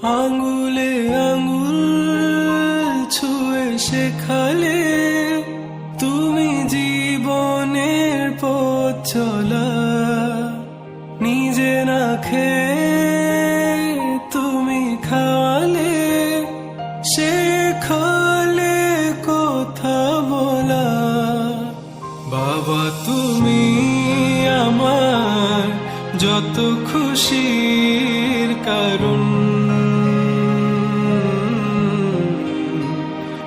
আঙুলে আঙুল ছুঁয়ে শেখালে তুমি জীবনের পথ চলা। নিজে না খেয়ে তুমি খাওয়ালে, শেখালে কথা বলা। বাবা তুমি আমার যত খুশির কারণ,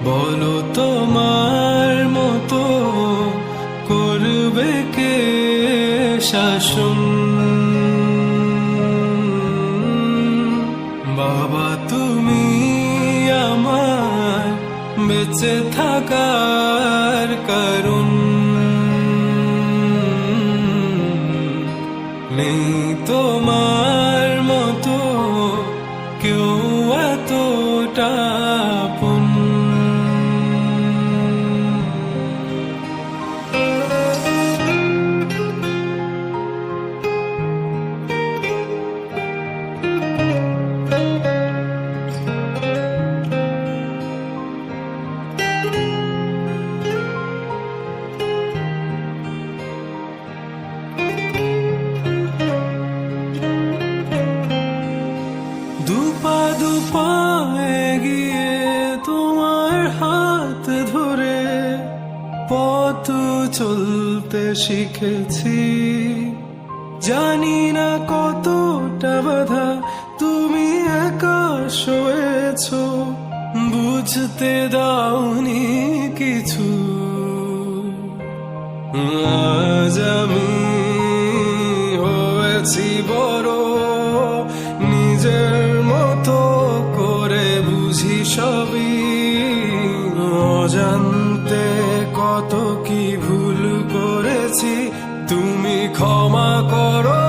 বলো তোমার মতো করবে কে শাসন। বাবা তুমি আমার বেঁচে থাকার কারণ, নেই তোমার মতো কেউ এতটা আপন। দুপা দুপা এগিয়ে তোমার হাত ধরে পথ চলতে শিখেছি। জানি না কতটা বাধা তুমি একা সয়েছ, বুঝতে দাওনি কিছু। আজ আমি হয়েছি বড়, নিজের মতো করে বুঝি সবই। অজান্তে কত কি ভুল করেছি, তুমি ক্ষমা করো।